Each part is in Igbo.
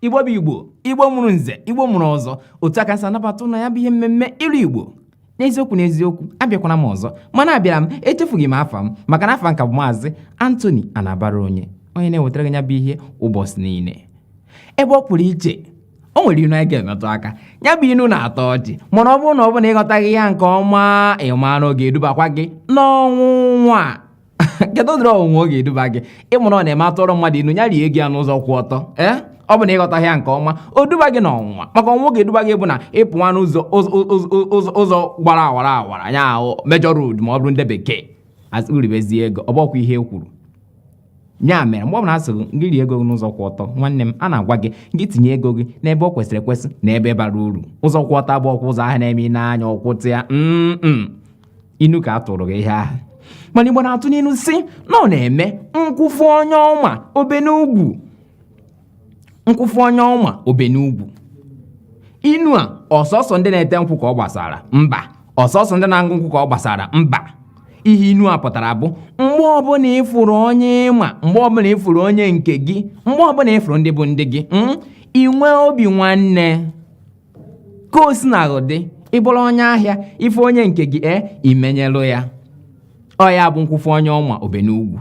Igbo bụ Igbo mụrụ nze, Igbo mụrụ ọzọ, otu aka nsa nabata na ya bụ ihe mmemme ilu Igbo. N'eziokwu abịakwana m ọzọ, mana abịara m echefughị m afa m maka na afa nka bụ Maazị Anthony Anabara onye na-ewetara gị ya bụ ihe ụbọchị niile. Ebe ọ pụrụ iche, o nwere inu anyị ga-emetụ aka, ya bụ inu na-atọ ọchị, mana ọ bụrụ na ọ bụ na ịghọtaghị ya nke ọma, ịma na ọ ga-edubakwa gị n'ọnwụnwa a. Kedu ụdịrị ọnwụnwa ọ ga-eduba gị? Ịmụrụ ọ na-eme atụrụ mmadụ inu ya rie gị ya n'ụzọ kwụ ọtọ. Ọ bụ na ịghọtaghị ya nke ọma, o duba gị n'ọnwụnwa, maka ọnwụ ga-eduba gị bụ na ịpụwa n'ụzọ gbara awara ya ahụ Major Road ma ọ bụrụ ndị bekee uribezie ego. Ọ bụkwa ihe e kwuru. Ya mere mgbe ọ bụla asịrị gị rie ego gị n'ụzọ kwụ ọtọ, nwanne m, a na-agwa gị tinye ego gị n'ebe ọ kwesịrị ekwesị na ebe bara uru. Ụzọ kwụ ọtọ abụ ọkwa ụzọ ahụ na-eme n'anya ọkwụtụ ya inu ka a tụrụ gị ihe ahụ. Mana Igbo na-atụ n'inu si na ọ na-eme nkwụfu onye ọma obe n'ugwu. Nkwụfu onye ọma obe n'ugwu. Inu a ọsọsọ ndị na-ete nkwụ ka ọ gbasara mba, ọsọsọ ndị na-aṅụ nkwụ ka ọ gbasara mba. Ihe inu a pụtara bụ mgbe ọbụla ịfụrụ onye ịma, mgbe ọbụla ịfụrụ onye nke gị, mgbe ọbụla ịfụrụ ndị bụ ndị gị, inwe obi nwanne ka o si na ụdị ịbụrụ onye ahịa ife onye nke gị imenyelụ ya. Ọ ya bụ nkwụfu onye ọma obe n'ugwu.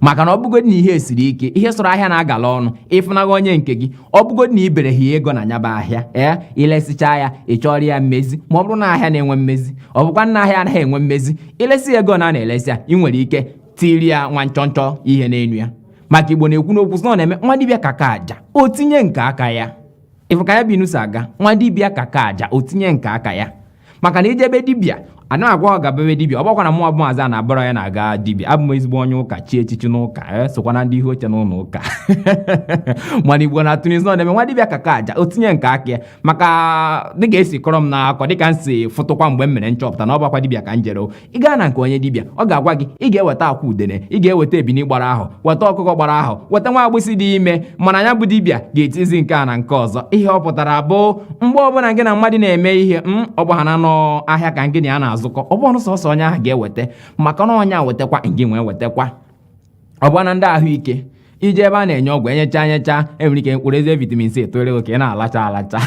Maka na ọ bụgodị na ihe esiri ike, ihe sọrọ ahịa na-agala ọnụ, ịfụnaghị onye nke gị, ọ bụgodị na ibere ha ego na nyaba ahịa ilesicha ya ịchọrọ ya mmezi, ma ọ bụrụ na ahịa na-enwe mmezi, ọ bụkwa na ahịa anaghị enwe mmezi, ilesi ego na-elesi ya, ị nwere ike tiri ya nwa nchọnchọ ihe n'enu ya. Maka Igbo na-ekwu n'okwu sị na ọ na-eme nwa dibịa kaka aja o tinye nke aka ya. Ịfụ ka ya bụ inu si aga, nwa dibịa kaka aja o tinye nke aka ya. Maka na ijebe dibịa a na-agwa ọ ga-abebe dibịa, ọ gbakwa na mụ abụ Maazị Anabara ya na-aga dibịa. Abụ m ezigbo onye ụka, chi echichi n'ụka, sokwa na ndị ihe oche n'ụlọ ụka. Mana Igbo na-atụ n'izu na ọ na-eme nwa dibịa kaka aja o tinye nke aka ya. Maka dịka esi kọrọ m n'akọ, dịka m si fụtụkwa mgbe m mere nchọpụta na ọ bakwa dibịa ka m jere. Ị gaa na nke onye dibịa, ọ ga-agwa gị ị ga-eweta akwa udene, ị ga-eweta ebini gbara ahụ, weta ọkụkọ gbara ahụ, weta nwa agbịsị dị ime. Mana ya bụ dibịa ga-etizi nke a na nke ọzọ. Ihe ọ pụtara bụ mgbe ọbụla gị na mmadụ na-eme ihe ọ gbahana n'ahịa ka gị na ya na-azụkọ, ọ bụrụ sọsọ onye ahụ ga-eweta, maka na onye a wetakwa ngị nwee wetakwa. Ọ bụ na ndị ahụike ije ebe a na-enye ọgwụ enyecha enwere ike mkpụrụ eze vitamin C etoere oke na-alacha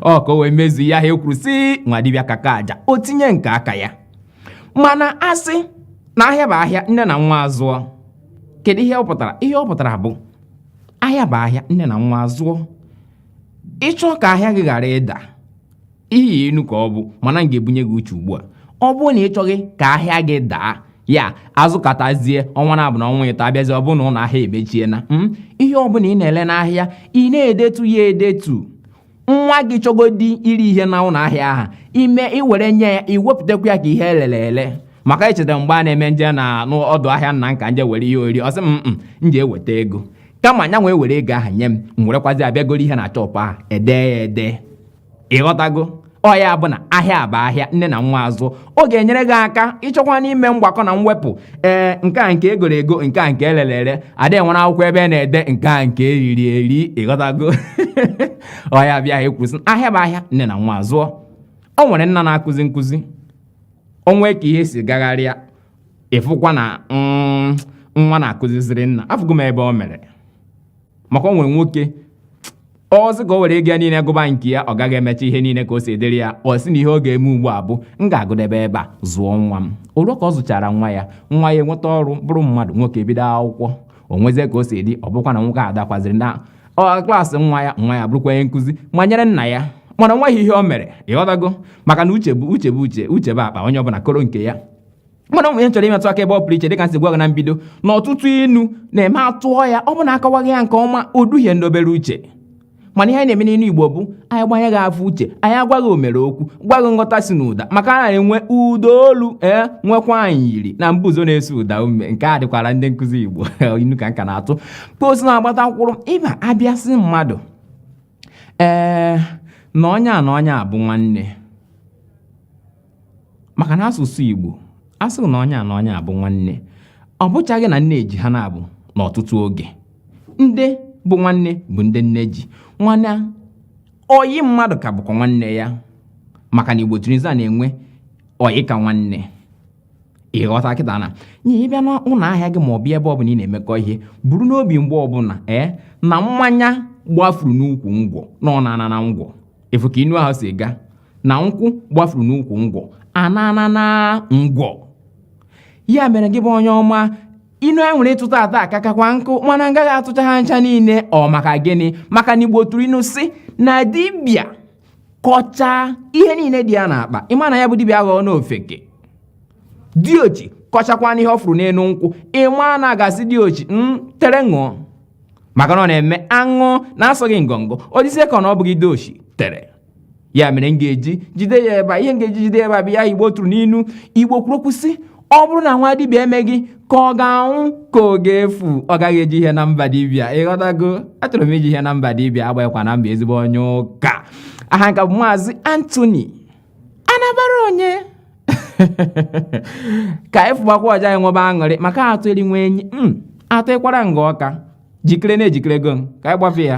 ọ ka o wee mezu ihe ahụ ekwuru si nwa dibịa kaka aja o tinye nke aka ya. Mana asị na ahịa bụ ahịa nne na nwa azụọ. Kedu ihe ọ pụtara? Ihe ọ pụtara bụ ahịa bụ ahịa nne na nwa azụọ. Ịchọ ka ahịa gị ghara ịda, ihe inu ka ọ bụ, mana m ga-ebunye gị uche ugbu a. Ọ bụrụ na ị chọghị ka ahịa gị daa, ya azụkatazie ọnwa na-abụ na ọnwa ịtọ abịazi, ọ bụrụ na ụlọ ahịa emechiena. Ihe ọbụla ị na-ele n'ahịa ị na-edetu ya edetu. Nwa gị chọgodi iri ihe na ụlọ ahịa ahụ, ime iwere nye ya, iwepụtakwa ya ka ihe elele. Maka echetara mgbe a na-eme nje na n'ọdụ ahịa nna nka nje were ihe oriri, ọ sị m nje eweta ego, kama nya nwee were ego ahụ nye m werekwazi abịagoro ihe na chọpụ ahụ ede ya ede. Ịghọtago? Ọ ya bụ na ahịa bụ ahịa nne na nwa azụ. Ọ ga-enyere gị aka ịchọkwa n'ime mgbakọ na mwepụ. Nke a nke egoro ego, nke a nke elelere, ada enwere akwụkwọ ebe na-ede nke a nke eriri eri. Ịghọtago? Ọ ya bịa ekwusi ahịa bụ ahịa nne na nwa azụ. O nwere nna na-akụzi nkụzi, o nwee ka ihe si gagharịa, ịfụkwa na nwa na-akụziziri nna. Afụgo m ebe o mere, maka o nwere nwoke ọ sị ka o were ego ya niile gụba nke ya ọ gaghị emecha ihe niile ka o si edere ya ọ sị na ihe ọ ga-eme ugbu a bụ m ga-agụdebe ebe a zụọ nwa m. Oruo ka ọ zụchara nwa ya enweta ọrụ bụrụ mmadụ nwoke ebido akwụkwọ o nwezie ka o si dị ọ bụkwa na nwoke adakwaziri na klaasị nwa ya bụrụkwa onye nkụzi ma nyere nna ya mana nweghị ihe o mere ịghọtago maka na uche bụ akpa onye ọbụla koro nke ya. Mana ụmụ ihe chọrọ imetụ aka ebe ọ pụrụ iche dịka nsị gwa gị na mbido na ọtụtụ inu na-eme atụọ ya ọ bụ na akọwaghị ya nke ọma o duhie ndị obere uche. Mana ihe anyị na-eme n'inu Igbo bụ anyị gbanye gị afọ uche anyị agwaghị omere okwu gwaghị nghọta si n'ụda maka a na-enwe ụda olu nwekwa anyị yiri na mbụzo na-esi ụda ume nke a dịkwara ndị nkụzi Igbo inu ka nka na-atụ post na-agbata kwụrụ ịba abịasị mmadụ na onye a bụ nwanne maka na asụsụ Igbo asịrị na onye a bụ nwanne ọ bụchaghị na nne eji ha na-abụ n'ọtụtụ oge ndị bụ nwanne bụ ndị nne ji nwanne oyi mmadụ ka bụkwa nwanne ya maka na Igbo Trinza na-enwe oyi ka nwanne ịghọta kịta na nye ịbịa n'ụlọ ahịa gị ma ọ bịa ebe ọ bụla ị na-emekọ ihe buru n'obi mgbe ọbụla na mmanya gbafuru n'ukwu ngwọ na ngwọ efu ka inu ahụ si ga na nkwụ gbafuru n'ukwu ngwọ anana na ngwọ ya mere gị bụ onye ọma inu anyị nwere ịtụta ata akakakwa nkụ mana ngaghị atụcha ha ncha niile ọ maka gịnị maka na Igbo tụrụ inu si na dibịa kọcha ihe niile dị ya n'akpa ịma na ya bụ dibịa aghọọ n'ofeke diochi kọchakwa n'ihe ọ fụrụ n'elu nkwụ ịma na agasị diochi tere ṅụọ maka na ọ na-eme aṅụ na-asọghị ngọngọ ọ dịzie ka na ọ bụghị dochi tere ya mere m ga-eji jide ya ebe ihe m ga-eji jide ebe a bụ ya Igbo tụrụ n'inu Igbo kwuru okwu sị ọ bụrụ na nwa dibịa emeghị ka ọ ga-anwụ ka ọ ga-efu ọ gaghị eji ihe na mba dibịa ịghọtago achọrọ m iji ihe na mba dibịa agbaghịkwa na mba ezigbo onye ụka aha nka bụ Maazị Anthony Anabara onye ka ịfụgbakwa ọja ya nwebe aṅụrị maka atụ eri nwe enyi atụ ịkwara nga ọka jikere na ejikere go ka anyị gbafe ya